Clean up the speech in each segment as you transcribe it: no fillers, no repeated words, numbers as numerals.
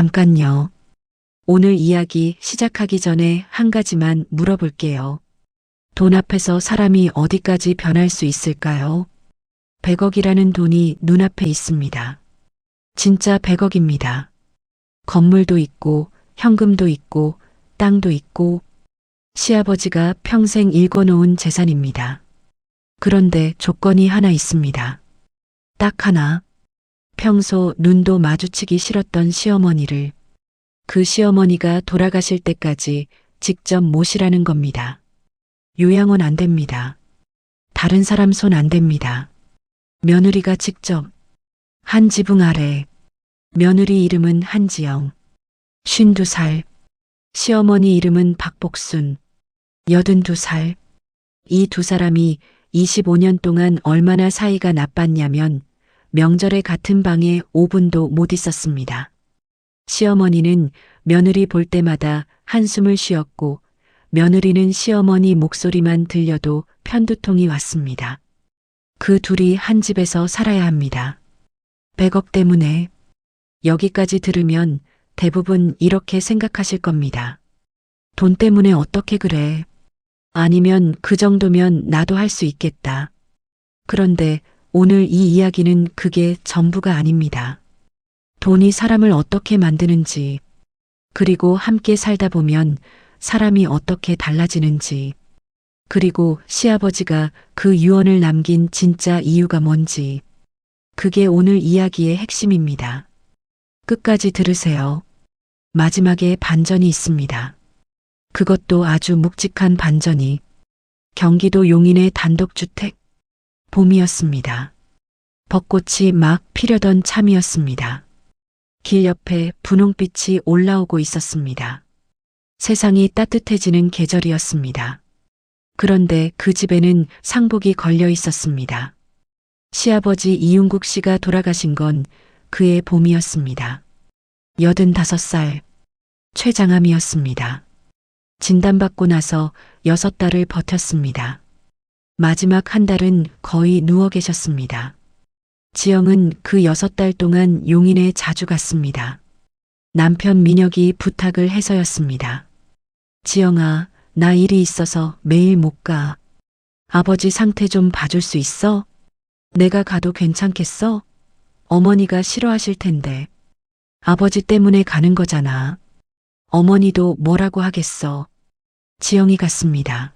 잠깐요. 오늘 이야기 시작하기 전에 한 가지만 물어볼게요. 돈 앞에서 사람이 어디까지 변할 수 있을까요? 100억이라는 돈이 눈앞에 있습니다. 진짜 100억입니다. 건물도 있고, 현금도 있고, 땅도 있고, 시아버지가 평생 일궈놓은 재산입니다. 그런데 조건이 하나 있습니다. 딱 하나. 평소 눈도 마주치기 싫었던 시어머니를 그 시어머니가 돌아가실 때까지 직접 모시라는 겁니다. 요양원 안 됩니다. 다른 사람 손 안 됩니다. 며느리가 직접 한 지붕 아래. 며느리 이름은 한지영. 52살. 시어머니 이름은 박복순. 82살. 이 두 사람이 25년 동안 얼마나 사이가 나빴냐면 명절에 같은 방에 5분도 못 있었습니다. 시어머니는 며느리 볼 때마다 한숨을 쉬었고 며느리는 시어머니 목소리만 들려도 편두통이 왔습니다. 그 둘이 한 집에서 살아야 합니다. 100억 때문에. 여기까지 들으면 대부분 이렇게 생각하실 겁니다. 돈 때문에 어떻게 그래? 아니면 그 정도면 나도 할 수 있겠다. 그런데 오늘 이 이야기는 그게 전부가 아닙니다. 돈이 사람을 어떻게 만드는지, 그리고 함께 살다 보면 사람이 어떻게 달라지는지, 그리고 시아버지가 그 유언을 남긴 진짜 이유가 뭔지, 그게 오늘 이야기의 핵심입니다. 끝까지 들으세요. 마지막에 반전이 있습니다. 그것도 아주 묵직한 반전이. 경기도 용인의 단독주택. 봄이었습니다. 벚꽃이 막 피려던 참이었습니다. 길 옆에 분홍빛이 올라오고 있었습니다. 세상이 따뜻해지는 계절이었습니다. 그런데 그 집에는 상복이 걸려 있었습니다. 시아버지 이윤국 씨가 돌아가신 건 그의 봄이었습니다. 85살. 췌장암이었습니다. 진단받고 나서 6달을 버텼습니다. 마지막 한 달은 거의 누워 계셨습니다. 지영은 그 6달 동안 용인에 자주 갔습니다. 남편 민혁이 부탁을 해서였습니다. 지영아, 나 일이 있어서 매일 못 가. 아버지 상태 좀 봐줄 수 있어? 내가 가도 괜찮겠어? 어머니가 싫어하실 텐데. 아버지 때문에 가는 거잖아. 어머니도 뭐라고 하겠어. 지영이 갔습니다.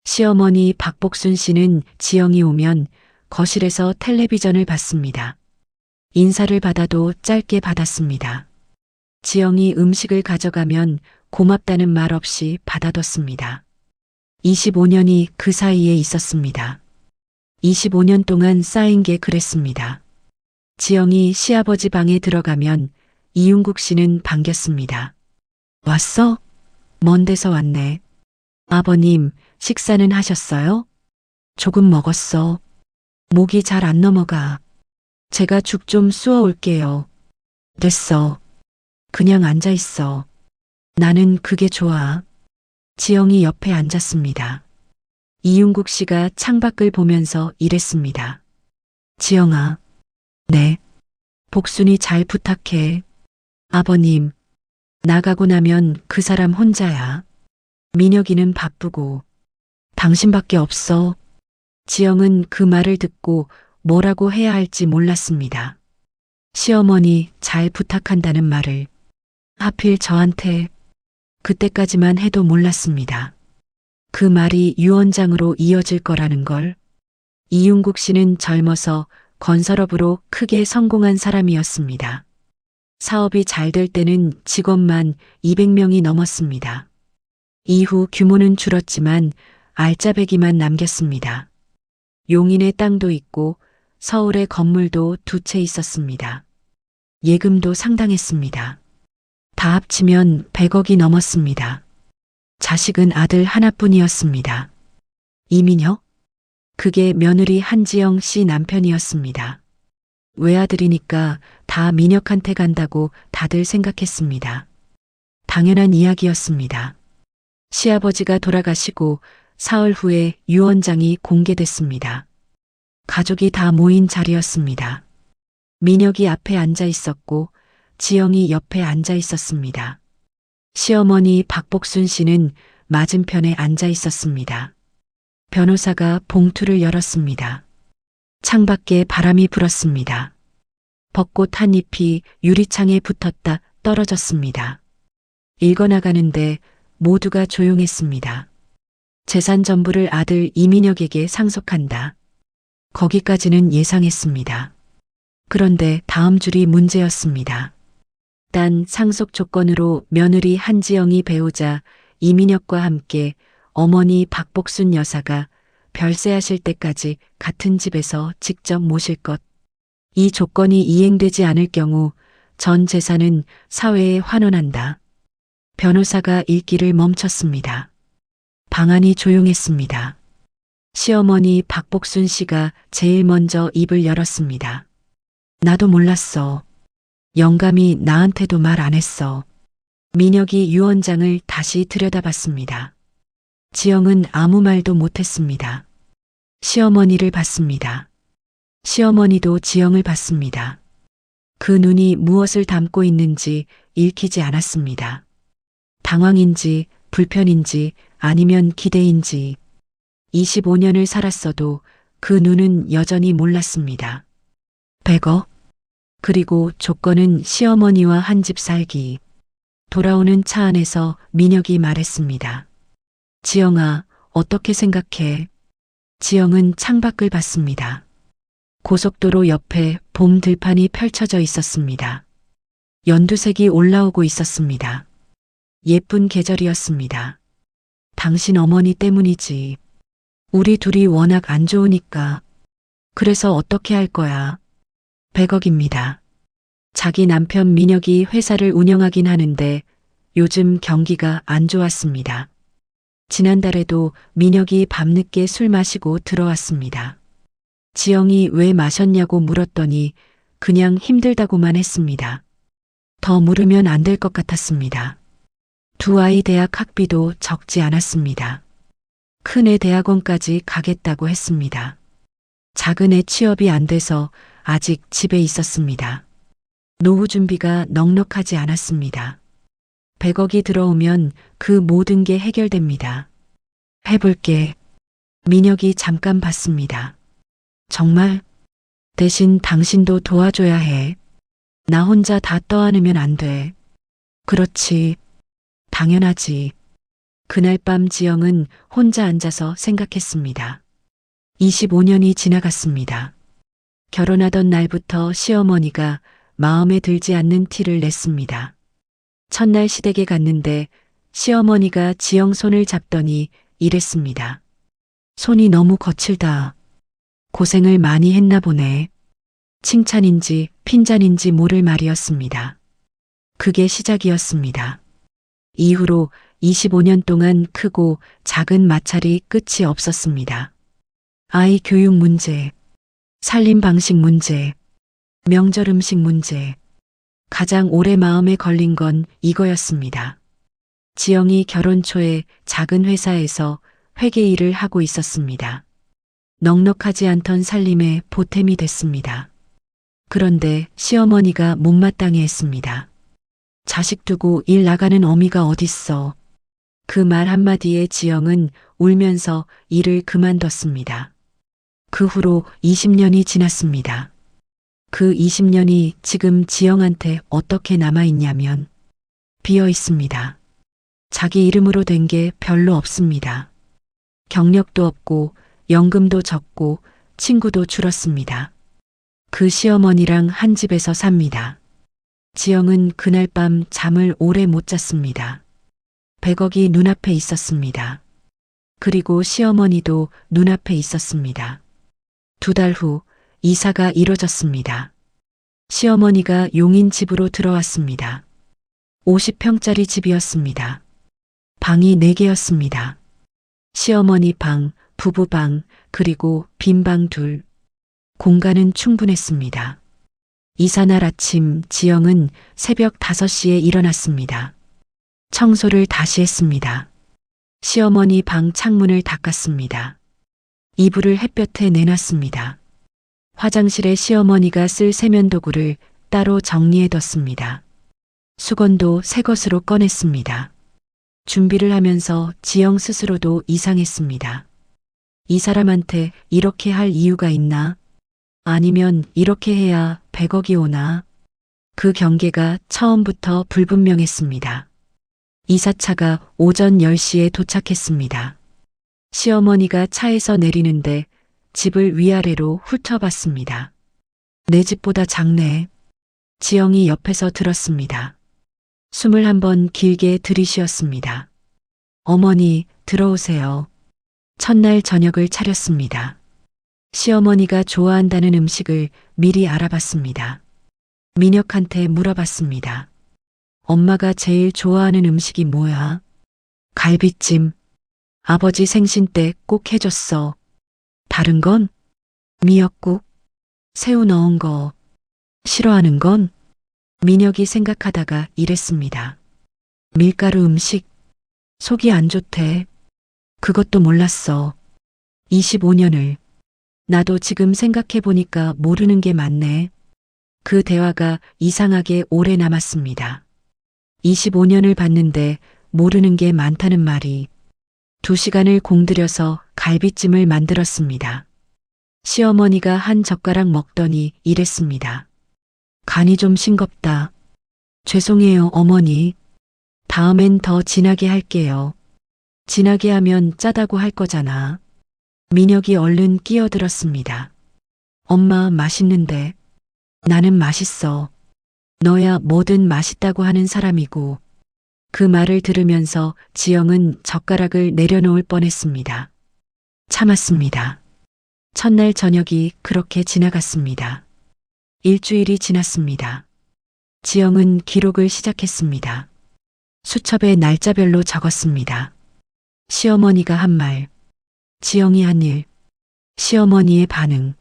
시어머니 박복순 씨는 지영이 오면 거실에서 텔레비전을 봤습니다. 인사를 받아도 짧게 받았습니다. 지영이 음식을 가져가면 고맙다는 말 없이 받아뒀습니다. 25년이 그 사이에 있었습니다. 25년 동안 쌓인 게 그랬습니다. 지영이 시아버지 방에 들어가면 이윤국 씨는 반겼습니다. 왔어? 먼 데서 왔네. 아버님, 식사는 하셨어요? 조금 먹었어. 목이 잘 안 넘어가. 제가 죽 좀 쑤어 올게요. 됐어. 그냥 앉아 있어. 나는 그게 좋아. 지영이 옆에 앉았습니다. 이윤국 씨가 창밖을 보면서 이랬습니다. 지영아. 네. 복순이 잘 부탁해. 아버님, 나가고 나면 그 사람 혼자야. 민혁이는 바쁘고. 당신밖에 없어. 지영은 그 말을 듣고 뭐라고 해야 할지 몰랐습니다. 시어머니 잘 부탁한다는 말을 하필 저한테. 그때까지만 해도 몰랐습니다. 그 말이 유언장으로 이어질 거라는 걸. 이윤국 씨는 젊어서 건설업으로 크게 성공한 사람이었습니다. 사업이 잘 될 때는 직원만 200명이 넘었습니다. 이후 규모는 줄었지만 알짜배기만 남겼습니다. 용인에 땅도 있고 서울에 건물도 2채 있었습니다. 예금도 상당했습니다. 다 합치면 100억이 넘었습니다. 자식은 아들 하나뿐이었습니다. 이민혁? 그게 며느리 한지영 씨 남편이었습니다. 외아들이니까 다 민혁한테 간다고 다들 생각했습니다. 당연한 이야기였습니다. 시아버지가 돌아가시고 사흘 후에 유언장이 공개됐습니다. 가족이 다 모인 자리였습니다. 민혁이 앞에 앉아 있었고 지영이 옆에 앉아 있었습니다. 시어머니 박복순 씨는 맞은편에 앉아 있었습니다. 변호사가 봉투를 열었습니다. 창밖에 바람이 불었습니다. 벚꽃 한 잎이 유리창에 붙었다 떨어졌습니다. 읽어나가는데 모두가 조용했습니다. 재산 전부를 아들 이민혁에게 상속한다. 거기까지는 예상했습니다. 그런데 다음 줄이 문제였습니다. 단 상속 조건으로 며느리 한지영이 배우자 이민혁과 함께 어머니 박복순 여사가 별세하실 때까지 같은 집에서 직접 모실 것. 이 조건이 이행되지 않을 경우 전 재산은 사회에 환원한다. 변호사가 읽기를 멈췄습니다. 방안이 조용했습니다. 시어머니 박복순 씨가 제일 먼저 입을 열었습니다. 나도 몰랐어. 영감이 나한테도 말 안 했어. 민혁이 유언장을 다시 들여다봤습니다. 지영은 아무 말도 못했습니다. 시어머니를 봤습니다. 시어머니도 지영을 봤습니다. 그 눈이 무엇을 담고 있는지 읽히지 않았습니다. 당황인지 불편인지 아니면 기대인지 25년을 살았어도 그 눈은 여전히 몰랐습니다. 100억? 그리고 조건은 시어머니와 한 집 살기. 돌아오는 차 안에서 민혁이 말했습니다. 지영아, 어떻게 생각해? 지영은 창밖을 봤습니다. 고속도로 옆에 봄 들판이 펼쳐져 있었습니다. 연두색이 올라오고 있었습니다. 예쁜 계절이었습니다. 당신 어머니 때문이지. 우리 둘이 워낙 안 좋으니까. 그래서 어떻게 할 거야? 100억입니다. 자기 남편 민혁이 회사를 운영하긴 하는데 요즘 경기가 안 좋았습니다. 지난달에도 민혁이 밤늦게 술 마시고 들어왔습니다. 지영이 왜 마셨냐고 물었더니 그냥 힘들다고만 했습니다. 더 물으면 안 될 것 같았습니다. 두 아이 대학 학비도 적지 않았습니다. 큰애 대학원까지 가겠다고 했습니다. 작은애 취업이 안 돼서 아직 집에 있었습니다. 노후 준비가 넉넉하지 않았습니다. 100억이 들어오면 그 모든 게 해결됩니다. 해볼게. 민혁이 잠깐 봤습니다. 정말? 대신 당신도 도와줘야 해. 나 혼자 다 떠안으면 안 돼. 그렇지. 당연하지. 그날 밤 지영은 혼자 앉아서 생각했습니다. 25년이 지나갔습니다. 결혼하던 날부터 시어머니가 마음에 들지 않는 티를 냈습니다. 첫날 시댁에 갔는데 시어머니가 지영 손을 잡더니 이랬습니다. 손이 너무 거칠다. 고생을 많이 했나 보네. 칭찬인지 핀잔인지 모를 말이었습니다. 그게 시작이었습니다. 이후로 25년 동안 크고 작은 마찰이 끝이 없었습니다. 아이 교육 문제, 살림 방식 문제, 명절 음식 문제. 가장 오래 마음에 걸린 건 이거였습니다. 지영이 결혼 초에 작은 회사에서 회계 일을 하고 있었습니다. 넉넉하지 않던 살림에 보탬이 됐습니다. 그런데 시어머니가 못마땅해 했습니다. 자식 두고 일 나가는 어미가 어딨어. 그 말 한마디에 지영은 울면서 일을 그만뒀습니다. 그 후로 20년이 지났습니다. 그 20년이 지금 지영한테 어떻게 남아있냐면 비어 있습니다. 자기 이름으로 된 게 별로 없습니다. 경력도 없고 연금도 적고 친구도 줄었습니다. 그 시어머니랑 한 집에서 삽니다. 지영은 그날 밤 잠을 오래 못 잤습니다. 100억이 눈앞에 있었습니다. 그리고 시어머니도 눈앞에 있었습니다. 2달 후 이사가 이뤄졌습니다. 시어머니가 용인 집으로 들어왔습니다. 50평짜리 집이었습니다. 방이 4개였습니다. 시어머니 방, 부부방, 그리고 빈방 2. 공간은 충분했습니다. 이사날 아침 지영은 새벽 5시에 일어났습니다. 청소를 다시 했습니다. 시어머니 방 창문을 닦았습니다. 이불을 햇볕에 내놨습니다. 화장실에 시어머니가 쓸 세면도구를 따로 정리해뒀습니다. 수건도 새 것으로 꺼냈습니다. 준비를 하면서 지영 스스로도 이상했습니다. 이 사람한테 이렇게 할 이유가 있나? 아니면 이렇게 해야 100억이 오나? 그 경계가 처음부터 불분명했습니다. 이사차가 오전 10시에 도착했습니다. 시어머니가 차에서 내리는데 집을 위아래로 훑어봤습니다. 내 집보다 작네. 지영이 옆에서 들었습니다. 숨을 한번 길게 들이쉬었습니다. 어머니, 들어오세요. 첫날 저녁을 차렸습니다. 시어머니가 좋아한다는 음식을 미리 알아봤습니다. 민혁한테 물어봤습니다. 엄마가 제일 좋아하는 음식이 뭐야? 갈비찜. 아버지 생신 때 꼭 해줬어. 다른 건? 미역국. 새우 넣은 거. 싫어하는 건? 민혁이 생각하다가 이랬습니다. 밀가루 음식. 속이 안 좋대. 그것도 몰랐어. 25년을. 나도 지금 생각해보니까 모르는 게 많네. 그 대화가 이상하게 오래 남았습니다. 25년을 봤는데 모르는 게 많다는 말이. 2시간을 공들여서 갈비찜을 만들었습니다. 시어머니가 한 젓가락 먹더니 이랬습니다. 간이 좀 싱겁다. 죄송해요, 어머니. 다음엔 더 진하게 할게요. 진하게 하면 짜다고 할 거잖아. 민혁이 얼른 끼어들었습니다. 엄마 맛있는데. 나는 맛있어. 너야 뭐든 맛있다고 하는 사람이고. 그 말을 들으면서 지영은 젓가락을 내려놓을 뻔했습니다. 참았습니다. 첫날 저녁이 그렇게 지나갔습니다. 일주일이 지났습니다. 지영은 기록을 시작했습니다. 수첩에 날짜별로 적었습니다. 시어머니가 한 말, 지영이 한 일, 시어머니의 반응.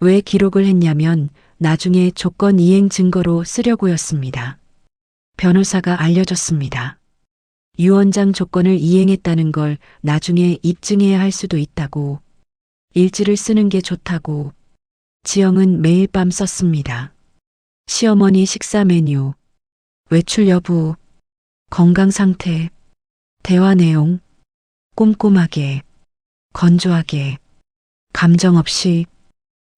왜 기록을 했냐면 나중에 조건 이행 증거로 쓰려고였습니다. 변호사가 알려줬습니다. 유언장 조건을 이행했다는 걸 나중에 입증해야 할 수도 있다고. 일지를 쓰는 게 좋다고. 지영은 매일 밤 썼습니다. 시어머니 식사 메뉴, 외출 여부, 건강 상태, 대화 내용, 꼼꼼하게, 건조하게, 감정 없이.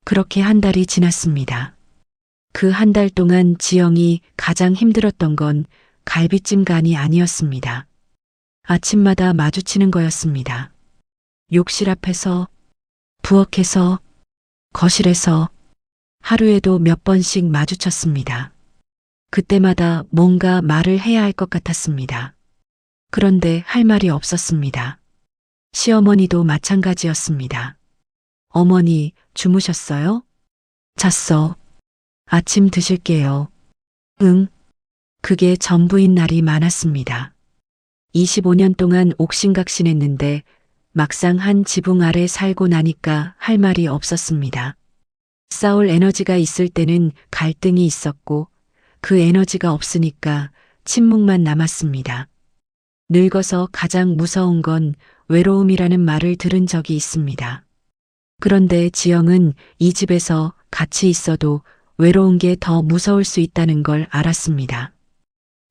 그렇게 한 달이 지났습니다. 그 한 달 동안 지영이 가장 힘들었던 건 갈비찜 간이 아니었습니다. 아침마다 마주치는 거였습니다. 욕실 앞에서, 부엌에서, 거실에서 하루에도 몇 번씩 마주쳤습니다. 그때마다 뭔가 말을 해야 할 것 같았습니다. 그런데 할 말이 없었습니다. 시어머니도 마찬가지였습니다. 어머니, 주무셨어요? 잤어. 아침 드실게요. 응. 그게 전부인 날이 많았습니다. 25년 동안 옥신각신했는데 막상 한 지붕 아래 살고 나니까 할 말이 없었습니다. 싸울 에너지가 있을 때는 갈등이 있었고 그 에너지가 없으니까 침묵만 남았습니다. 늙어서 가장 무서운 건 외로움이라는 말을 들은 적이 있습니다. 그런데 지영은 이 집에서 같이 있어도 외로운 게 더 무서울 수 있다는 걸 알았습니다.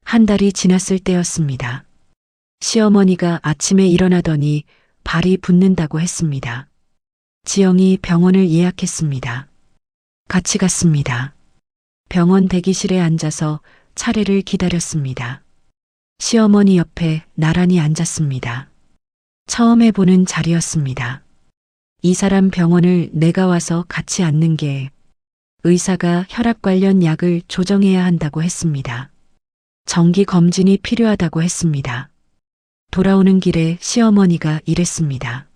한 달이 지났을 때였습니다. 시어머니가 아침에 일어나더니 발이 붓는다고 했습니다. 지영이 병원을 예약했습니다. 같이 갔습니다. 병원 대기실에 앉아서 차례를 기다렸습니다. 시어머니 옆에 나란히 앉았습니다. 처음 해보는 자리였습니다. 이 사람 병원을 내가 와서 같이 앉는 게 의사가 혈압 관련 약을 조정해야 한다고 했습니다. 정기 검진이 필요하다고 했습니다. 돌아오는 길에 시어머니가 이랬습니다.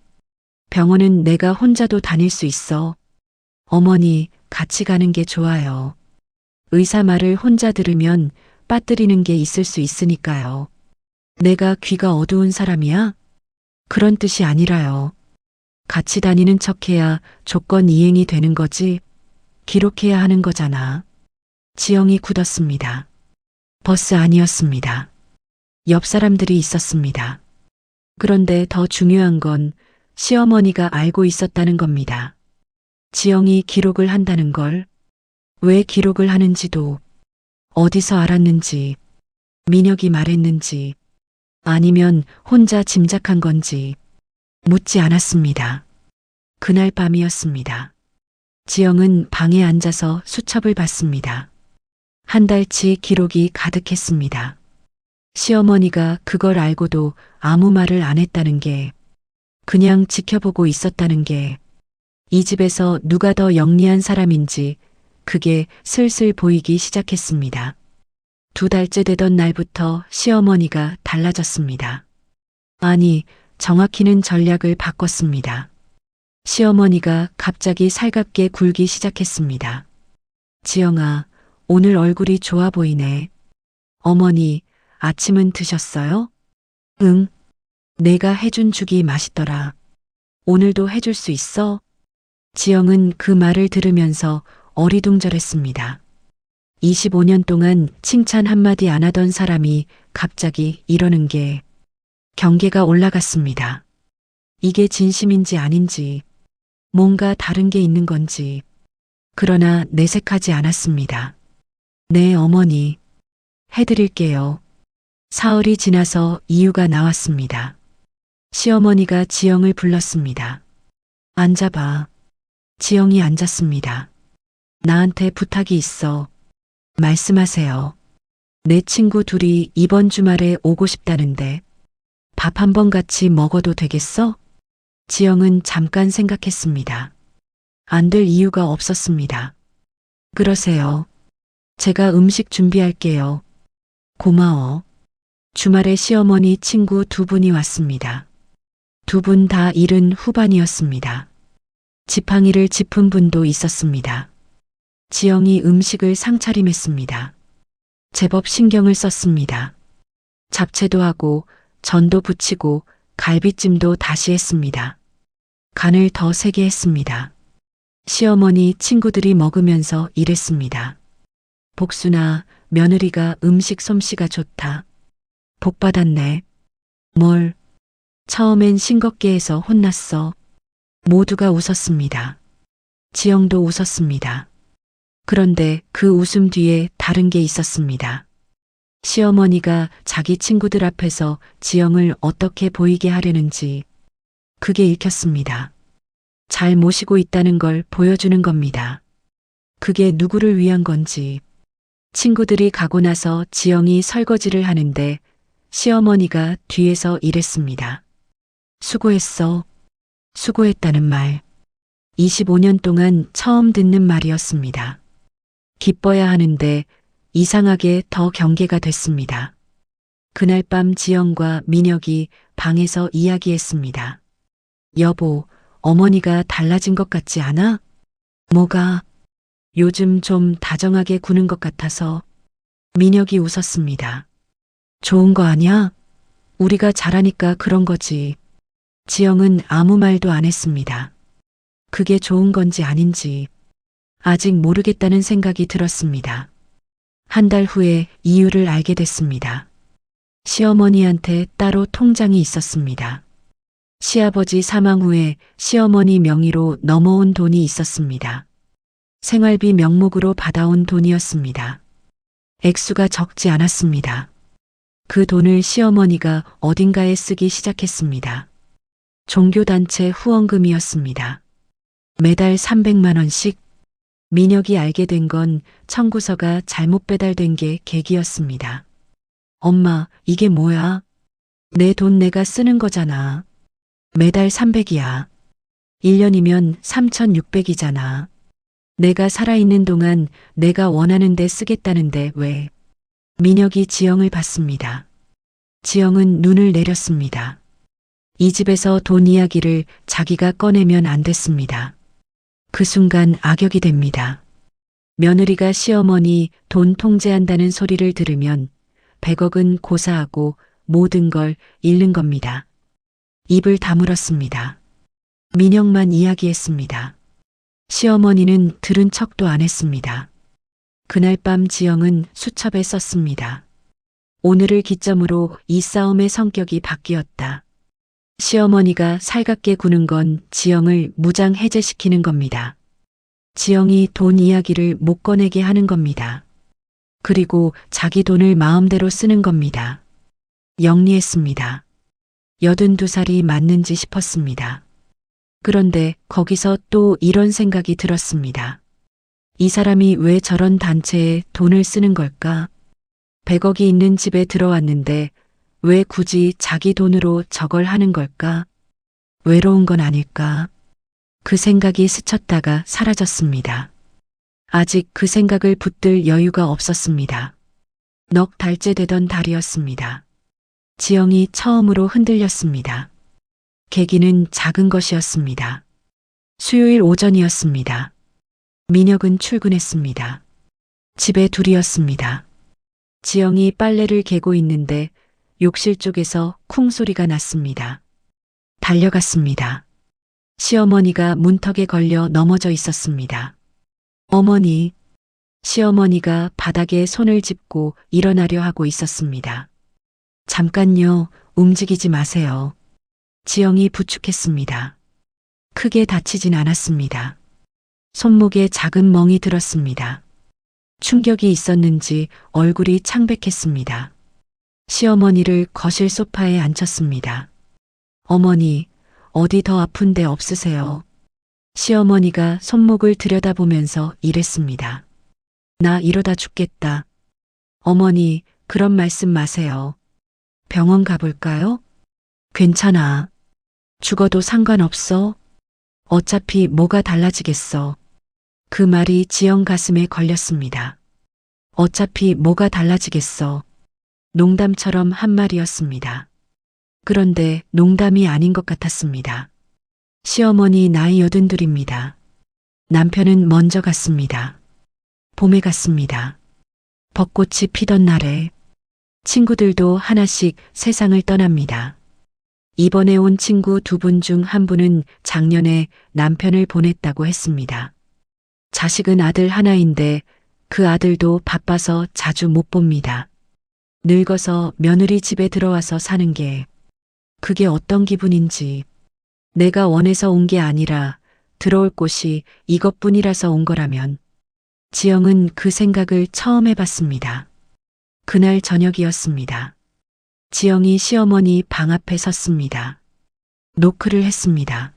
병원은 내가 혼자도 다닐 수 있어. 어머니, 같이 가는 게 좋아요. 의사 말을 혼자 들으면 빠뜨리는 게 있을 수 있으니까요. 내가 귀가 어두운 사람이야? 그런 뜻이 아니라요. 같이 다니는 척해야 조건 이행이 되는 거지. 기록해야 하는 거잖아. 지영이 굳었습니다. 버스 아니었습니다. 옆 사람들이 있었습니다. 그런데 더 중요한 건 시어머니가 알고 있었다는 겁니다. 지영이 기록을 한다는 걸, 왜 기록을 하는지도, 어디서 알았는지, 민혁이 말했는지 아니면 혼자 짐작한 건지 묻지 않았습니다. 그날 밤이었습니다. 지영은 방에 앉아서 수첩을 봤습니다. 한 달치 기록이 가득했습니다. 시어머니가 그걸 알고도 아무 말을 안 했다는 게, 그냥 지켜보고 있었다는 게, 이 집에서 누가 더 영리한 사람인지 그게 슬슬 보이기 시작했습니다. 2달째 되던 날부터 시어머니가 달라졌습니다. 아니, 정확히는 전략을 바꿨습니다. 시어머니가 갑자기 살갑게 굴기 시작했습니다. 지영아, 오늘 얼굴이 좋아 보이네. 어머니, 아침은 드셨어요? 응. 내가 해준 죽이 맛있더라. 오늘도 해줄 수 있어? 지영은 그 말을 들으면서 어리둥절했습니다. 25년 동안 칭찬 한마디 안 하던 사람이 갑자기 이러는 게 경계가 올라갔습니다. 이게 진심인지 아닌지, 뭔가 다른 게 있는 건지. 그러나 내색하지 않았습니다. 네, 어머니. 해드릴게요. 사흘이 지나서 이유가 나왔습니다. 시어머니가 지영을 불렀습니다. 앉아봐. 지영이 앉았습니다. 나한테 부탁이 있어. 말씀하세요. 내 친구 둘이 이번 주말에 오고 싶다는데 밥 한 번 같이 먹어도 되겠어? 지영은 잠깐 생각했습니다. 안 될 이유가 없었습니다. 그러세요. 제가 음식 준비할게요. 고마워. 주말에 시어머니 친구 2분이 왔습니다. 2분 다 70 후반이었습니다. 지팡이를 짚은 분도 있었습니다. 지영이 음식을 상차림했습니다. 제법 신경을 썼습니다. 잡채도 하고 전도 부치고 갈비찜도 다시 했습니다. 간을 더 세게 했습니다. 시어머니 친구들이 먹으면서 이랬습니다. 복순아, 며느리가 음식 솜씨가 좋다. 복 받았네. 뭘? 처음엔 싱겁게 해서 혼났어. 모두가 웃었습니다. 지영도 웃었습니다. 그런데 그 웃음 뒤에 다른 게 있었습니다. 시어머니가 자기 친구들 앞에서 지영을 어떻게 보이게 하려는지 그게 읽혔습니다. 잘 모시고 있다는 걸 보여주는 겁니다. 그게 누구를 위한 건지. 친구들이 가고 나서 지영이 설거지를 하는데 시어머니가 뒤에서 이랬습니다. 수고했어. 수고했다는 말. 25년 동안 처음 듣는 말이었습니다. 기뻐야 하는데 이상하게 더 경계가 됐습니다. 그날 밤 지영과 민혁이 방에서 이야기했습니다. 여보, 어머니가 달라진 것 같지 않아? 뭐가? 요즘 좀 다정하게 구는 것 같아서. 민혁이 웃었습니다. 좋은 거 아냐? 우리가 잘하니까 그런 거지. 지영은 아무 말도 안 했습니다. 그게 좋은 건지 아닌지 아직 모르겠다는 생각이 들었습니다. 한 달 후에 이유를 알게 됐습니다. 시어머니한테 따로 통장이 있었습니다. 시아버지 사망 후에 시어머니 명의로 넘어온 돈이 있었습니다. 생활비 명목으로 받아온 돈이었습니다. 액수가 적지 않았습니다. 그 돈을 시어머니가 어딘가에 쓰기 시작했습니다. 종교단체 후원금이었습니다. 매달 300만 원씩. 민혁이 알게 된 건 청구서가 잘못 배달된 게 계기였습니다. 엄마, 이게 뭐야? 내 돈 내가 쓰는 거잖아. 매달 300이야. 1년이면 3,600이잖아. 내가 살아있는 동안 내가 원하는 데 쓰겠다는데 왜? 민혁이 지영을 봤습니다. 지영은 눈을 내렸습니다. 이 집에서 돈 이야기를 자기가 꺼내면 안 됐습니다. 그 순간 악역이 됩니다. 며느리가 시어머니 돈 통제한다는 소리를 들으면 100억은 고사하고 모든 걸 잃는 겁니다. 입을 다물었습니다. 민혁만 이야기했습니다. 시어머니는 들은 척도 안 했습니다. 그날 밤 지영은 수첩에 썼습니다. 오늘을 기점으로 이 싸움의 성격이 바뀌었다. 시어머니가 살갑게 구는 건 지영을 무장 해제시키는 겁니다. 지영이 돈 이야기를 못 꺼내게 하는 겁니다. 그리고 자기 돈을 마음대로 쓰는 겁니다. 영리했습니다. 82살이 맞는지 싶었습니다. 그런데 거기서 또 이런 생각이 들었습니다. 이 사람이 왜 저런 단체에 돈을 쓰는 걸까? 100억이 있는 집에 들어왔는데 왜 굳이 자기 돈으로 저걸 하는 걸까? 외로운 건 아닐까? 그 생각이 스쳤다가 사라졌습니다. 아직 그 생각을 붙들 여유가 없었습니다. 넉 달째 되던 달이었습니다. 지영이 처음으로 흔들렸습니다. 계기는 작은 것이었습니다. 수요일 오전이었습니다. 민혁은 출근했습니다. 집에 둘이었습니다. 지영이 빨래를 개고 있는데 욕실 쪽에서 쿵 소리가 났습니다. 달려갔습니다. 시어머니가 문턱에 걸려 넘어져 있었습니다. 어머니, 시어머니가 바닥에 손을 짚고 일어나려 하고 있었습니다. 잠깐요, 움직이지 마세요. 지영이 부축했습니다. 크게 다치진 않았습니다. 손목에 작은 멍이 들었습니다. 충격이 있었는지 얼굴이 창백했습니다. 시어머니를 거실 소파에 앉혔습니다. 어머니, 어디 더 아픈 데 없으세요? 시어머니가 손목을 들여다보면서 이랬습니다. 나 이러다 죽겠다. 어머니, 그런 말씀 마세요. 병원 가볼까요? 괜찮아. 죽어도 상관없어. 어차피 뭐가 달라지겠어. 그 말이 지영 가슴에 걸렸습니다. 어차피 뭐가 달라지겠어. 농담처럼 한 말이었습니다. 그런데 농담이 아닌 것 같았습니다. 시어머니 나이 82입니다. 남편은 먼저 갔습니다. 봄에 갔습니다. 벚꽃이 피던 날에 친구들도 하나씩 세상을 떠납니다. 이번에 온 친구 2분 중 한 분은 작년에 남편을 보냈다고 했습니다. 자식은 아들 하나인데 그 아들도 바빠서 자주 못 봅니다. 늙어서 며느리 집에 들어와서 사는 게 그게 어떤 기분인지 내가 원해서 온 게 아니라 들어올 곳이 이것뿐이라서 온 거라면 지영은 그 생각을 처음 해봤습니다. 그날 저녁이었습니다. 지영이 시어머니 방 앞에 섰습니다. 노크를 했습니다.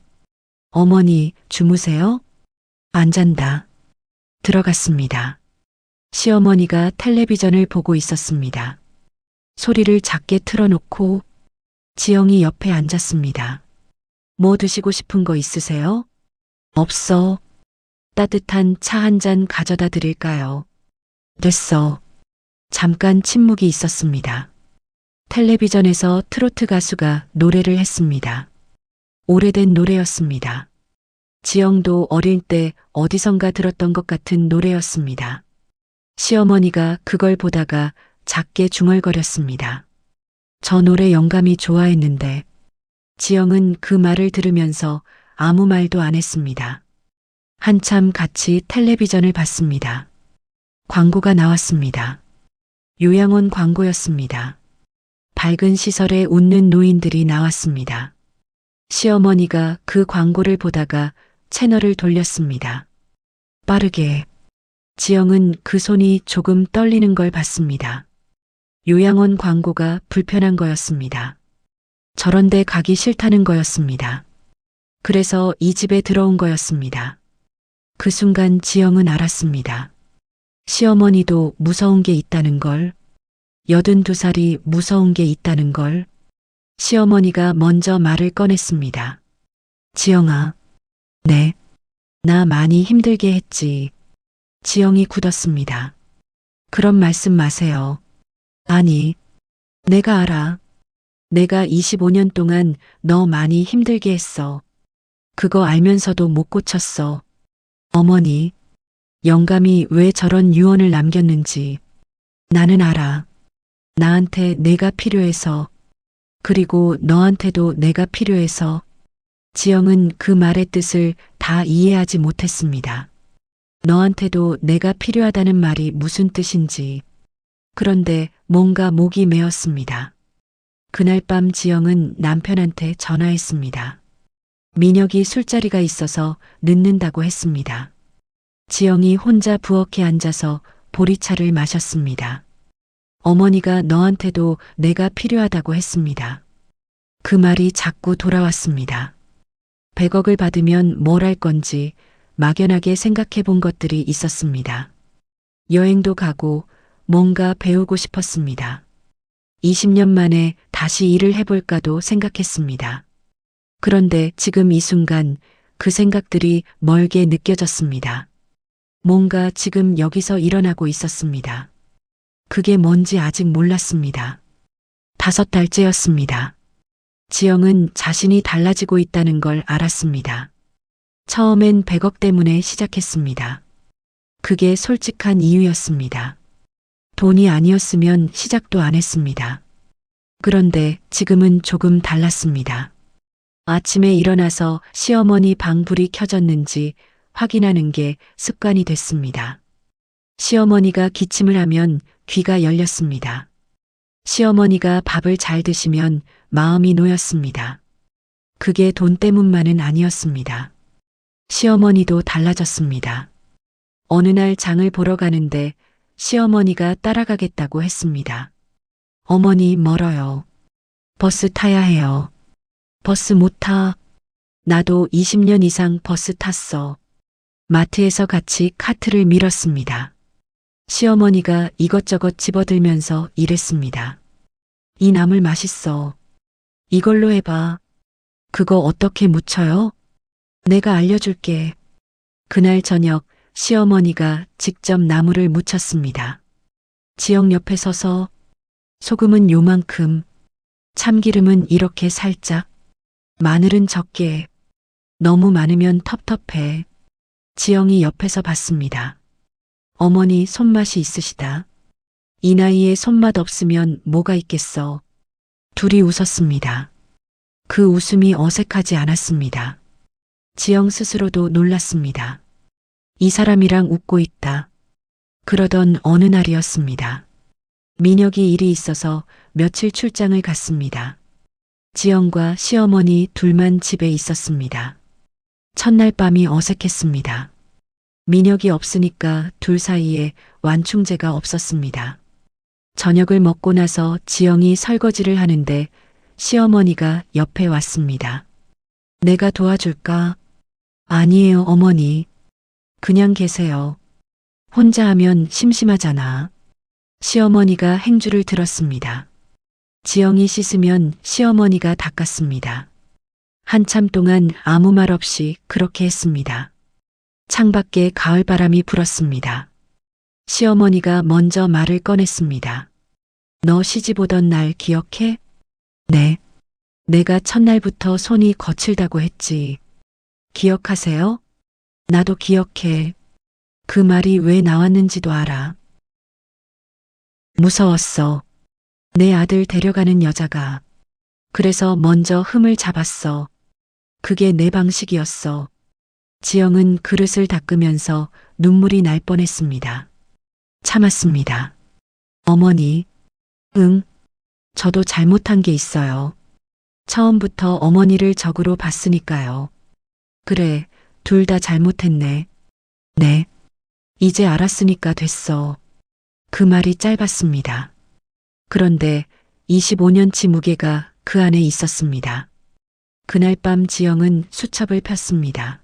어머니, 주무세요? 안 잔다. 들어갔습니다. 시어머니가 텔레비전을 보고 있었습니다. 소리를 작게 틀어놓고 지영이 옆에 앉았습니다. 뭐 드시고 싶은 거 있으세요? 없어. 따뜻한 차 한 잔 가져다 드릴까요? 됐어. 잠깐 침묵이 있었습니다. 텔레비전에서 트로트 가수가 노래를 했습니다. 오래된 노래였습니다. 지영도 어릴 때 어디선가 들었던 것 같은 노래였습니다. 시어머니가 그걸 보다가 작게 중얼거렸습니다. 저 노래 영감이 좋아했는데 지영은 그 말을 들으면서 아무 말도 안 했습니다. 한참 같이 텔레비전을 봤습니다. 광고가 나왔습니다. 요양원 광고였습니다. 밝은 시설에 웃는 노인들이 나왔습니다. 시어머니가 그 광고를 보다가 채널을 돌렸습니다. 빠르게 지영은 그 손이 조금 떨리는 걸 봤습니다. 요양원 광고가 불편한 거였습니다. 저런 데 가기 싫다는 거였습니다. 그래서 이 집에 들어온 거였습니다. 그 순간 지영은 알았습니다. 시어머니도 무서운 게 있다는 걸, 82살이 무서운 게 있다는 걸. 시어머니가 먼저 말을 꺼냈습니다. 지영아, 네, 나 많이 힘들게 했지. 지영이 굳었습니다. 그런 말씀 마세요. 아니, 내가 알아. 내가 25년 동안 너 많이 힘들게 했어. 그거 알면서도 못 고쳤어. 어머니, 영감이 왜 저런 유언을 남겼는지 나는 알아. 나한테 내가 필요해서, 그리고 너한테도 내가 필요해서. 지영은 그 말의 뜻을 다 이해하지 못했습니다. 너한테도 내가 필요하다는 말이 무슨 뜻인지. 그런데 뭔가 목이 메었습니다. 그날 밤 지영은 남편한테 전화했습니다. 민혁이 술자리가 있어서 늦는다고 했습니다. 지영이 혼자 부엌에 앉아서 보리차를 마셨습니다. 어머니가 너한테도 내가 필요하다고 했습니다. 그 말이 자꾸 돌아왔습니다. 100억을 받으면 뭘 할 건지 막연하게 생각해 본 것들이 있었습니다. 여행도 가고 뭔가 배우고 싶었습니다. 20년 만에 다시 일을 해볼까도 생각했습니다. 그런데 지금 이 순간 그 생각들이 멀게 느껴졌습니다. 뭔가 지금 여기서 일어나고 있었습니다. 그게 뭔지 아직 몰랐습니다. 5달째였습니다. 지영은 자신이 달라지고 있다는 걸 알았습니다. 처음엔 100억 때문에 시작했습니다. 그게 솔직한 이유였습니다. 돈이 아니었으면 시작도 안 했습니다. 그런데 지금은 조금 달랐습니다. 아침에 일어나서 시어머니 방 불이 켜졌는지 확인하는 게 습관이 됐습니다. 시어머니가 기침을 하면 귀가 열렸습니다. 시어머니가 밥을 잘 드시면 마음이 놓였습니다. 그게 돈 때문만은 아니었습니다. 시어머니도 달라졌습니다. 어느 날 장을 보러 가는데 시어머니가 따라가겠다고 했습니다. 어머니 멀어요. 버스 타야 해요. 버스 못 타. 나도 20년 이상 버스 탔어. 마트에서 같이 카트를 밀었습니다. 시어머니가 이것저것 집어들면서 이랬습니다. 이 나물 맛있어. 이걸로 해봐. 그거 어떻게 무쳐요? 내가 알려줄게. 그날 저녁 시어머니가 직접 나물을 무쳤습니다. 지영 옆에 서서 소금은 요만큼, 참기름은 이렇게 살짝, 마늘은 적게, 너무 많으면 텁텁해. 지영이 옆에서 봤습니다. 어머니 손맛이 있으시다. 이 나이에 손맛 없으면 뭐가 있겠어. 둘이 웃었습니다. 그 웃음이 어색하지 않았습니다. 지영 스스로도 놀랐습니다. 이 사람이랑 웃고 있다. 그러던 어느 날이었습니다. 민혁이 일이 있어서 며칠 출장을 갔습니다. 지영과 시어머니 둘만 집에 있었습니다. 첫날 밤이 어색했습니다. 민혁이 없으니까 둘 사이에 완충제가 없었습니다. 저녁을 먹고 나서 지영이 설거지를 하는데 시어머니가 옆에 왔습니다. 내가 도와줄까? 아니에요, 어머니. 그냥 계세요. 혼자 하면 심심하잖아. 시어머니가 행주를 들었습니다. 지영이 씻으면 시어머니가 닦았습니다. 한참 동안 아무 말 없이 그렇게 했습니다. 창밖에 가을바람이 불었습니다. 시어머니가 먼저 말을 꺼냈습니다. 너 시집 오던 날 기억해? 네. 내가 첫날부터 손이 거칠다고 했지. 기억하세요? 나도 기억해. 그 말이 왜 나왔는지도 알아. 무서웠어. 내 아들 데려가는 여자가. 그래서 먼저 흠을 잡았어. 그게 내 방식이었어. 지영은 그릇을 닦으면서 눈물이 날 뻔했습니다. 참았습니다. 어머니, 응, 저도 잘못한 게 있어요. 처음부터 어머니를 적으로 봤으니까요. 그래, 둘 다 잘못했네. 네, 이제 알았으니까 됐어. 그 말이 짧았습니다. 그런데 25년치 무게가 그 안에 있었습니다. 그날 밤 지영은 수첩을 폈습니다.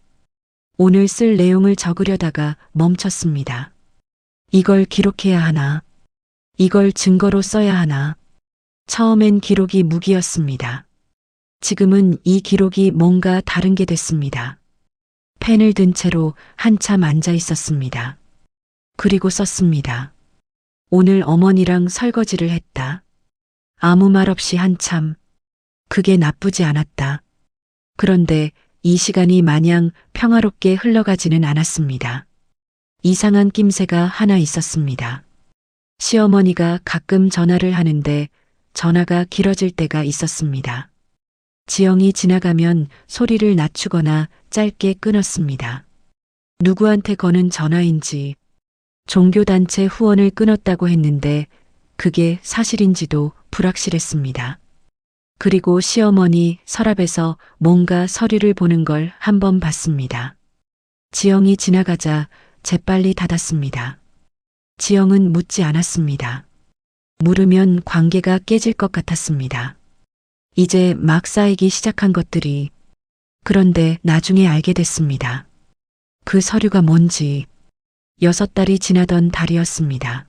오늘 쓸 내용을 적으려다가 멈췄습니다. 이걸 기록해야 하나? 이걸 증거로 써야 하나? 처음엔 기록이 무기였습니다. 지금은 이 기록이 뭔가 다른 게 됐습니다. 펜을 든 채로 한참 앉아 있었습니다. 그리고 썼습니다. 오늘 어머니랑 설거지를 했다. 아무 말 없이 한참. 그게 나쁘지 않았다. 그런데 이 시간이 마냥 평화롭게 흘러가지는 않았습니다. 이상한 낌새가 하나 있었습니다. 시어머니가 가끔 전화를 하는데 전화가 길어질 때가 있었습니다. 지영이 지나가면 소리를 낮추거나 짧게 끊었습니다. 누구한테 거는 전화인지, 종교단체 후원을 끊었다고 했는데 그게 사실인지도 불확실했습니다. 그리고 시어머니 서랍에서 뭔가 서류를 보는 걸 한 번 봤습니다. 지영이 지나가자 재빨리 닫았습니다. 지영은 묻지 않았습니다. 물으면 관계가 깨질 것 같았습니다. 이제 막 쌓이기 시작한 것들이 그런데 나중에 알게 됐습니다. 그 서류가 뭔지 6달이 지나던 달이었습니다.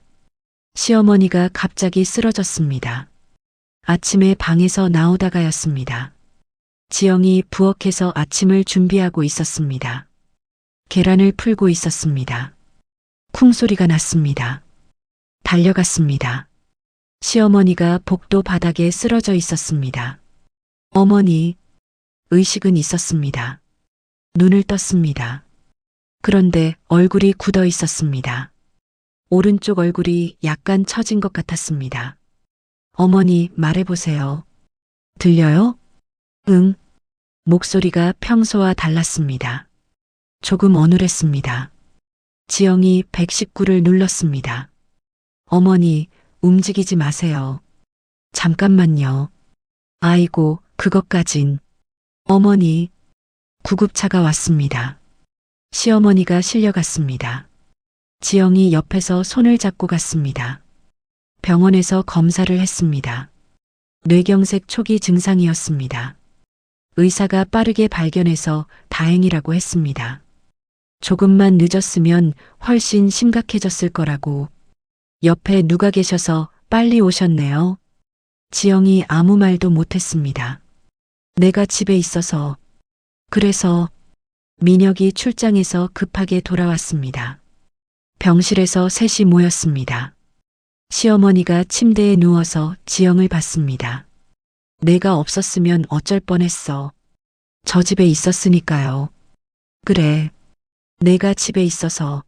시어머니가 갑자기 쓰러졌습니다. 아침에 방에서 나오다가였습니다. 지영이 부엌에서 아침을 준비하고 있었습니다. 계란을 풀고 있었습니다. 쿵 소리가 났습니다. 달려갔습니다. 시어머니가 복도 바닥에 쓰러져 있었습니다. 어머니, 의식은 있었습니다. 눈을 떴습니다. 그런데 얼굴이 굳어 있었습니다. 오른쪽 얼굴이 약간 처진 것 같았습니다. 어머니, 말해보세요. 들려요? 응. 목소리가 평소와 달랐습니다. 조금 어눌했습니다. 지영이 119를 눌렀습니다. 어머니, 움직이지 마세요. 잠깐만요. 아이고, 그것까진. 어머니, 구급차가 왔습니다. 시어머니가 실려갔습니다. 지영이 옆에서 손을 잡고 갔습니다. 병원에서 검사를 했습니다. 뇌경색 초기 증상이었습니다. 의사가 빠르게 발견해서 다행이라고 했습니다. 조금만 늦었으면 훨씬 심각해졌을 거라고. 옆에 누가 계셔서 빨리 오셨네요. 지영이 아무 말도 못했습니다. 내가 집에 있어서. 그래서 민혁이 출장에서 급하게 돌아왔습니다. 병실에서 셋이 모였습니다. 시어머니가 침대에 누워서 지영을 봤습니다. 내가 없었으면 어쩔 뻔했어. 저 집에 있었으니까요. 그래. 내가 집에 있어서.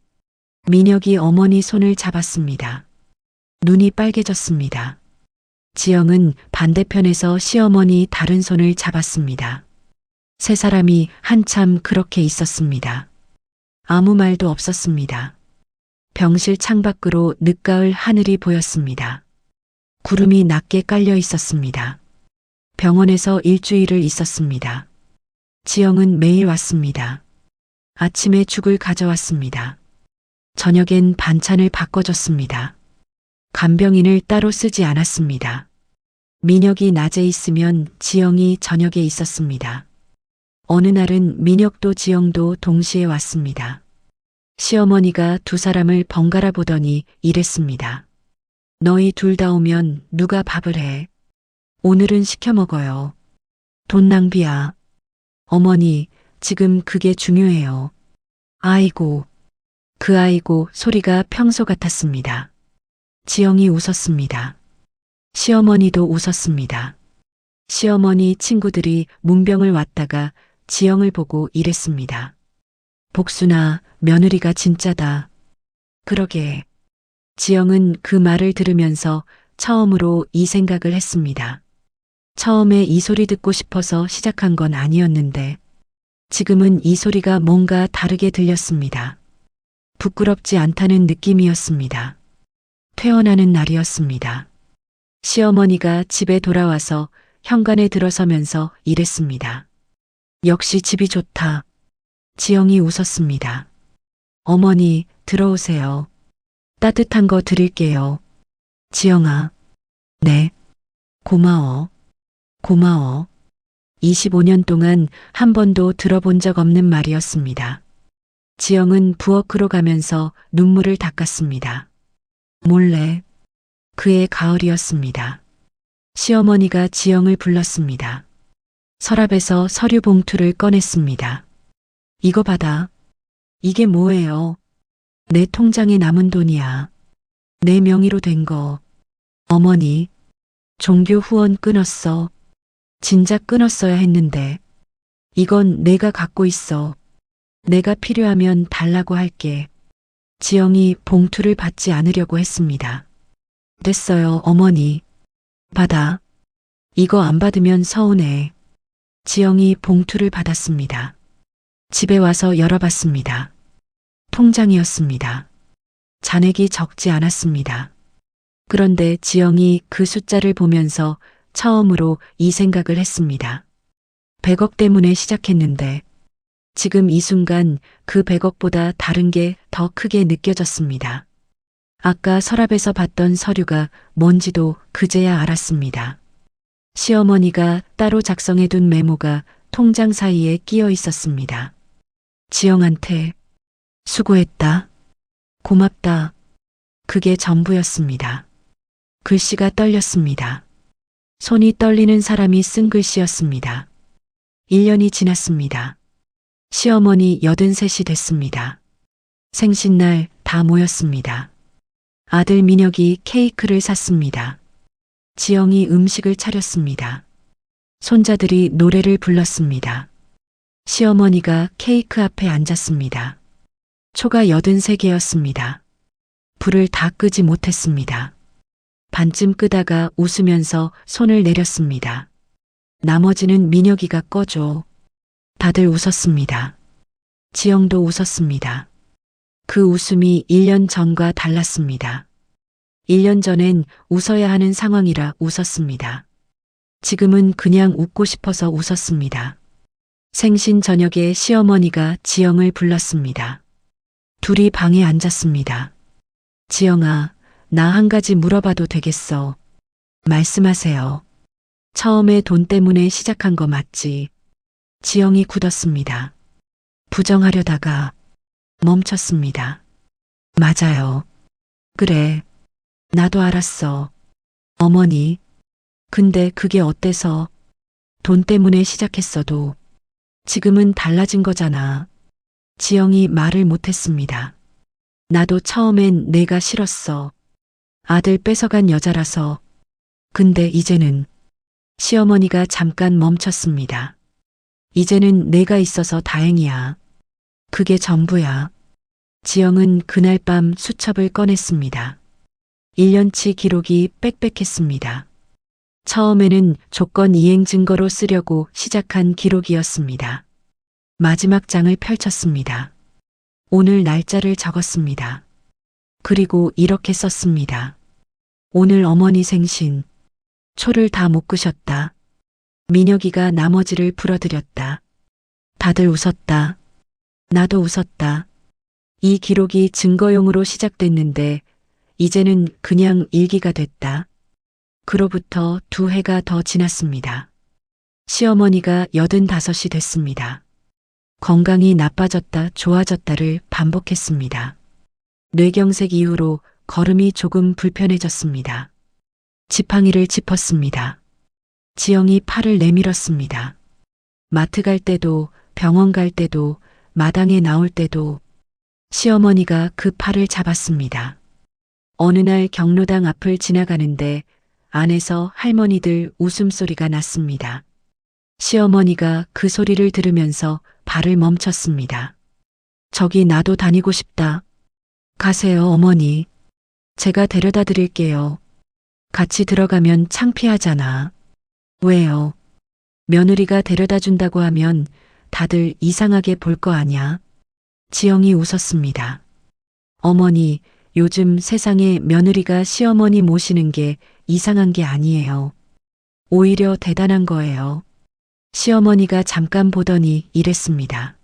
민혁이 어머니 손을 잡았습니다. 눈이 빨개졌습니다. 지영은 반대편에서 시어머니 다른 손을 잡았습니다. 세 사람이 한참 그렇게 있었습니다. 아무 말도 없었습니다. 병실 창밖으로 늦가을 하늘이 보였습니다. 구름이 낮게 깔려 있었습니다. 병원에서 일주일을 있었습니다. 지영은 매일 왔습니다. 아침에 죽을 가져왔습니다. 저녁엔 반찬을 바꿔줬습니다. 간병인을 따로 쓰지 않았습니다. 민혁이 낮에 있으면 지영이 저녁에 있었습니다. 어느 날은 민혁도 지영도 동시에 왔습니다. 시어머니가 두 사람을 번갈아 보더니 이랬습니다. 너희 둘 다 오면 누가 밥을 해? 오늘은 시켜 먹어요. 돈 낭비야. 어머니, 지금 그게 중요해요. 아이고, 그 아이고 소리가 평소 같았습니다. 지영이 웃었습니다. 시어머니도 웃었습니다. 시어머니 친구들이 문병을 왔다가 지영을 보고 이랬습니다. 복순아, 며느리가 진짜다. 그러게. 지영은 그 말을 들으면서 처음으로 이 생각을 했습니다. 처음에 이 소리 듣고 싶어서 시작한 건 아니었는데 지금은 이 소리가 뭔가 다르게 들렸습니다. 부끄럽지 않다는 느낌이었습니다. 퇴원하는 날이었습니다. 시어머니가 집에 돌아와서 현관에 들어서면서 이랬습니다. 역시 집이 좋다. 지영이 웃었습니다. 어머니, 들어오세요. 따뜻한 거 드릴게요. 지영아. 네. 고마워. 고마워. 25년 동안 한 번도 들어본 적 없는 말이었습니다. 지영은 부엌으로 가면서 눈물을 닦았습니다. 몰래. 그의 가을이었습니다. 시어머니가 지영을 불렀습니다. 서랍에서 서류 봉투를 꺼냈습니다. 이거 받아. 이게 뭐예요? 내 통장에 남은 돈이야. 내 명의로 된 거. 어머니, 종교 후원 끊었어. 진작 끊었어야 했는데. 이건 내가 갖고 있어. 내가 필요하면 달라고 할게. 지영이 봉투를 받지 않으려고 했습니다. 됐어요, 어머니. 받아. 이거 안 받으면 서운해. 지영이 봉투를 받았습니다. 집에 와서 열어봤습니다. 통장이었습니다. 잔액이 적지 않았습니다. 그런데 지영이 그 숫자를 보면서 처음으로 이 생각을 했습니다. 100억 때문에 시작했는데 지금 이 순간 그 100억보다 다른 게 더 크게 느껴졌습니다. 아까 서랍에서 봤던 서류가 뭔지도 그제야 알았습니다. 시어머니가 따로 작성해둔 메모가 통장 사이에 끼어 있었습니다. 지영한테 수고했다. 고맙다. 그게 전부였습니다. 글씨가 떨렸습니다. 손이 떨리는 사람이 쓴 글씨였습니다. 1년이 지났습니다. 시어머니 83이 됐습니다. 생신날 다 모였습니다. 아들 민혁이 케이크를 샀습니다. 지영이 음식을 차렸습니다. 손자들이 노래를 불렀습니다. 시어머니가 케이크 앞에 앉았습니다. 초가 83개였습니다. 불을 다 끄지 못했습니다. 반쯤 끄다가 웃으면서 손을 내렸습니다. 나머지는 민혁이가 꺼줘. 다들 웃었습니다. 지영도 웃었습니다. 그 웃음이 1년 전과 달랐습니다. 1년 전엔 웃어야 하는 상황이라 웃었습니다. 지금은 그냥 웃고 싶어서 웃었습니다. 생신 저녁에 시어머니가 지영을 불렀습니다. 둘이 방에 앉았습니다. 지영아, 나 한 가지 물어봐도 되겠어? 말씀하세요. 처음에 돈 때문에 시작한 거 맞지? 지영이 굳었습니다. 부정하려다가 멈췄습니다. 맞아요. 그래. 나도 알았어. 어머니. 근데 그게 어때서? 돈 때문에 시작했어도 지금은 달라진 거잖아. 지영이 말을 못했습니다. 나도 처음엔 내가 싫었어. 아들 뺏어간 여자라서. 근데 이제는 시어머니가 잠깐 멈췄습니다. 이제는 내가 있어서 다행이야. 그게 전부야. 지영은 그날 밤 수첩을 꺼냈습니다. 1년치 기록이 빽빽했습니다. 처음에는 조건 이행 증거로 쓰려고 시작한 기록이었습니다. 마지막 장을 펼쳤습니다. 오늘 날짜를 적었습니다. 그리고 이렇게 썼습니다. 오늘 어머니 생신. 초를 다 못 끄셨다. 민혁이가 나머지를 풀어드렸다. 다들 웃었다. 나도 웃었다. 이 기록이 증거용으로 시작됐는데 이제는 그냥 일기가 됐다. 그로부터 2해가 더 지났습니다. 시어머니가 85이 됐습니다. 건강이 나빠졌다 좋아졌다를 반복했습니다. 뇌경색 이후로 걸음이 조금 불편해졌습니다. 지팡이를 짚었습니다. 지영이 팔을 내밀었습니다. 마트 갈 때도 병원 갈 때도 마당에 나올 때도 시어머니가 그 팔을 잡았습니다. 어느 날 경로당 앞을 지나가는데 안에서 할머니들 웃음소리가 났습니다. 시어머니가 그 소리를 들으면서 발을 멈췄습니다. 저기 나도 다니고 싶다. 가세요, 어머니. 제가 데려다 드릴게요. 같이 들어가면 창피하잖아. 왜요? 며느리가 데려다 준다고 하면 다들 이상하게 볼 거 아냐? 지영이 웃었습니다. 어머니, 요즘 세상에 며느리가 시어머니 모시는 게 이상한 게 아니에요. 오히려 대단한 거예요. 시어머니가 잠깐 보더니 이랬습니다.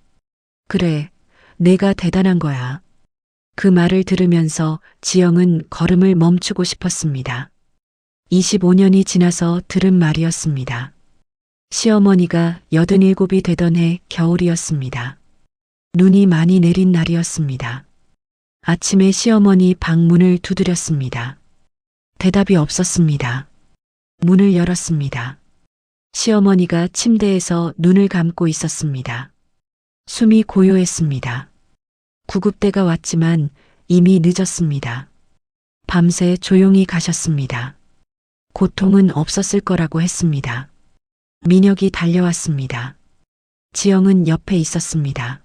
그래, 내가 대단한 거야. 그 말을 들으면서 지영은 걸음을 멈추고 싶었습니다. 25년이 지나서 들은 말이었습니다. 시어머니가 87이 되던 해 겨울이었습니다. 눈이 많이 내린 날이었습니다. 아침에 시어머니 방 문을 두드렸습니다. 대답이 없었습니다. 문을 열었습니다. 시어머니가 침대에서 눈을 감고 있었습니다. 숨이 고요했습니다. 구급대가 왔지만 이미 늦었습니다. 밤새 조용히 가셨습니다. 고통은 없었을 거라고 했습니다. 민혁이 달려왔습니다. 지영은 옆에 있었습니다.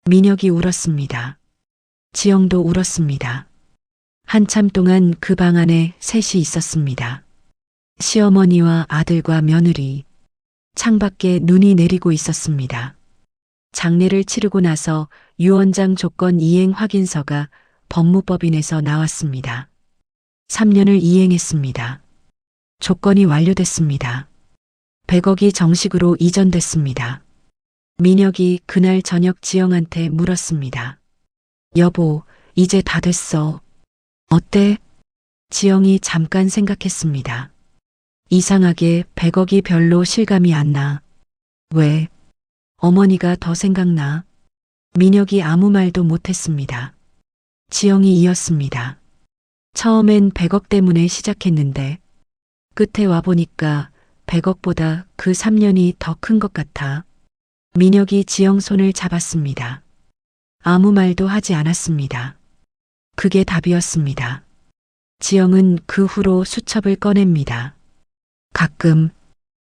민혁이 울었습니다. 지영도 울었습니다. 한참 동안 그 방 안에 셋이 있었습니다. 시어머니와 아들과 며느리. 창밖에 눈이 내리고 있었습니다. 장례를 치르고 나서 유언장 조건 이행 확인서가 법무법인에서 나왔습니다. 3년을 이행했습니다. 조건이 완료됐습니다. 100억이 정식으로 이전됐습니다. 민혁이 그날 저녁 지영한테 물었습니다. 여보, 이제 다 됐어. 어때? 지영이 잠깐 생각했습니다. 이상하게 100억이 별로 실감이 안 나. 왜? 어머니가 더 생각나. 민혁이 아무 말도 못했습니다. 지영이 이었습니다. 처음엔 100억 때문에 시작했는데 끝에 와보니까 100억보다 그 3년이 더 큰 것 같아. 민혁이 지영 손을 잡았습니다. 아무 말도 하지 않았습니다. 그게 답이었습니다. 지영은 그 후로 수첩을 꺼냅니다. 가끔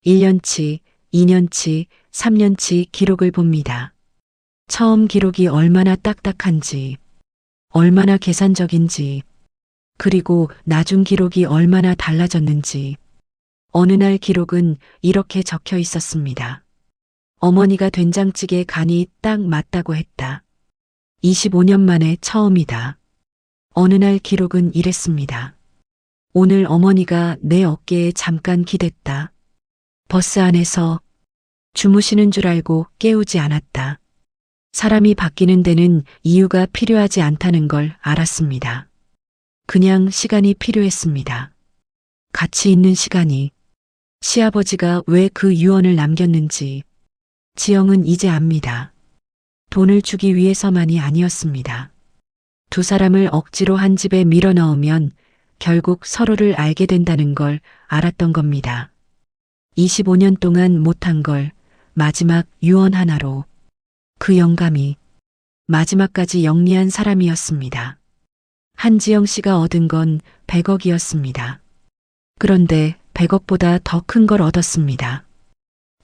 1년치, 2년치, 3년치 기록을 봅니다. 처음 기록이 얼마나 딱딱한지, 얼마나 계산적인지, 그리고 나중 기록이 얼마나 달라졌는지. 어느 날 기록은 이렇게 적혀 있었습니다. 어머니가 된장찌개 간이 딱 맞다고 했다. 25년 만에 처음이다. 어느 날 기록은 이랬습니다. 오늘 어머니가 내 어깨에 잠깐 기댔다. 버스 안에서 주무시는 줄 알고 깨우지 않았다. 사람이 바뀌는 데는 이유가 필요하지 않다는 걸 알았습니다. 그냥 시간이 필요했습니다. 가치 있는 시간이. 시아버지가 왜 그 유언을 남겼는지 지영은 이제 압니다. 돈을 주기 위해서만이 아니었습니다. 두 사람을 억지로 한 집에 밀어넣으면 결국 서로를 알게 된다는 걸 알았던 겁니다. 25년 동안 못한 걸 마지막 유언 하나로 그 영감이 마지막까지 영리한 사람이었습니다. 한지영 씨가 얻은 건 100억이었습니다. 그런데 100억보다 더 큰 걸 얻었습니다.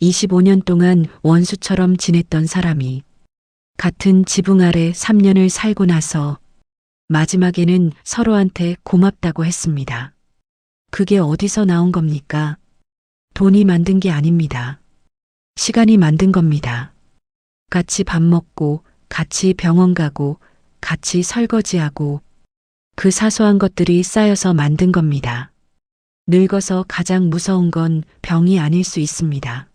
25년 동안 원수처럼 지냈던 사람이 같은 지붕 아래 3년을 살고 나서 마지막에는 서로한테 고맙다고 했습니다. 그게 어디서 나온 겁니까? 돈이 만든 게 아닙니다. 시간이 만든 겁니다. 같이 밥 먹고, 같이 병원 가고, 같이 설거지하고, 그 사소한 것들이 쌓여서 만든 겁니다. 늙어서 가장 무서운 건 병이 아닐 수 있습니다.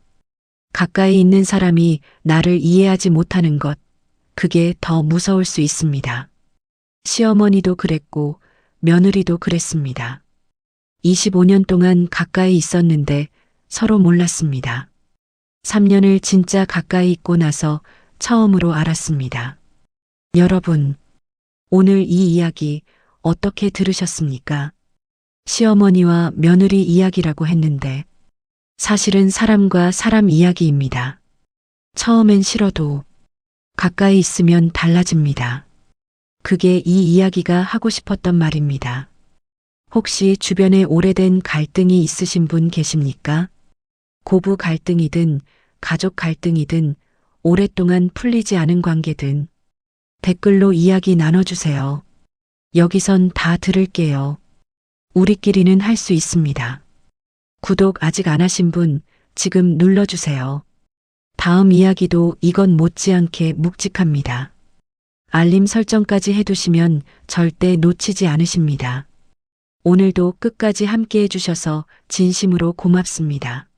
가까이 있는 사람이 나를 이해하지 못하는 것, 그게 더 무서울 수 있습니다. 시어머니도 그랬고 며느리도 그랬습니다. 25년 동안 가까이 있었는데 서로 몰랐습니다. 3년을 진짜 가까이 있고 나서 처음으로 알았습니다. 여러분, 오늘 이 이야기 어떻게 들으셨습니까? 시어머니와 며느리 이야기라고 했는데 사실은 사람과 사람 이야기입니다. 처음엔 싫어도 가까이 있으면 달라집니다. 그게 이 이야기가 하고 싶었던 말입니다. 혹시 주변에 오래된 갈등이 있으신 분 계십니까? 고부 갈등이든 가족 갈등이든 오랫동안 풀리지 않은 관계든 댓글로 이야기 나눠주세요. 여기선 다 들을게요. 우리끼리는 할 수 있습니다. 구독 아직 안 하신 분 지금 눌러주세요. 다음 이야기도 이건 못지않게 묵직합니다. 알림 설정까지 해두시면 절대 놓치지 않으십니다. 오늘도 끝까지 함께 해주셔서 진심으로 고맙습니다.